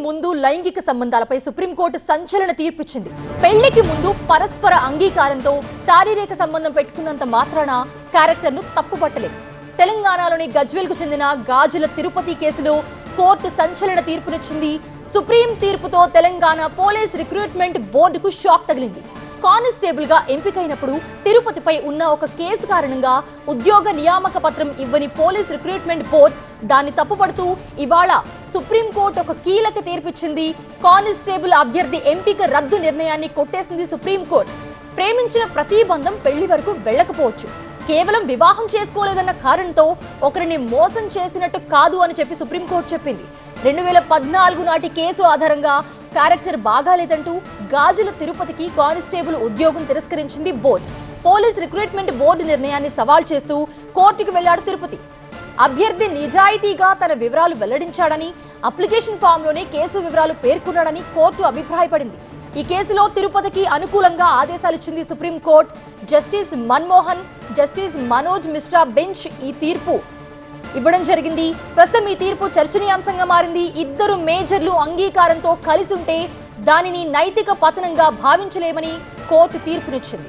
ముందు లైంగిక సంబంధాలపై సుప్రీంకోర్టు సంచలన తీర్పిచ్చింది. పెళ్లికి ముందు పరస్పర అంగీకారంతో శారీరక సంబంధం పెట్టుకున్నంత మాత్రాన క్యారెక్టర్ను తప్పుపట్టలేదు. తెలంగాణలోని గజ్వేల్కు చెందిన గాజుల తిరుపతి కేసులో కోర్టు సంచలన తీర్పునిచ్చింది. సుప్రీం తీర్పుతో తెలంగాణ పోలీస్ రిక్రూట్మెంట్ బోర్డుకు షాక్ తగిలింది. కానిస్టేబుల్ గా ఎంపికైనప్పుడు తిరుపతిపై ఉన్న ఒక కేసు కారణంగా ఉద్యోగ నియామక పత్రం ఇవ్వని పోలీస్ రిక్రూట్మెంట్ బోర్డు దాన్ని తప్పుపడుతూ ఇవాళ సుప్రీంకోర్టు ఒక కీలక తీర్పిచ్చింది. కానిస్టేబుల్ అభ్యర్థి ఎంపిక రద్దు నిర్ణయాన్ని కొట్టేసింది సుప్రీంకోర్టు. ప్రేమించిన ప్రతి బంధం పెళ్లి వరకు వెళ్లకపోవచ్చు, కేవలం వివాహం చేసుకోలేదన్న కారణంతో ఒకరిని మోసం చేసినట్టు కాదు అని చెప్పి సుప్రీంకోర్టు చెప్పింది. 2014 నాటి కేసు ఆధారంగా క్యారెక్టర్ బాగాలేదంటూ గాజుల తిరుపతికి కానిస్టేబుల్ ఉద్యోగం తిరస్కరించింది బోర్డు. పోలీస్ రిక్రూట్మెంట్ బోర్డు నిర్ణయాన్ని సవాల్ చేస్తూ కోర్టుకు వెళ్లాడు తిరుపతి. అభ్యర్థి నిజాయితీగా తన వివరాలు వెల్లడించాడని, అప్లికేషన్ ఫామ్లోనే కేసు వివరాలు పేర్కొన్నాడని కోర్టు అభిప్రాయపడింది. ఈ కేసులో తిరుపతికి అనుకూలంగా ఆదేశాలిచ్చింది supreme court. Justice Manmohan, justice Manoj Mishra bench ఈ తీర్పు ఇవ్వడం జరిగింది. ప్రస్తుతం ఈ తీర్పు చర్చనీయాంశంగా మారింది. ఇద్దరు మేజర్లు అంగీకారంతో కలిసి ఉంటే దానిని నైతిక పతనంగా భావించలేమని కోర్టు తీర్పునిచ్చింది.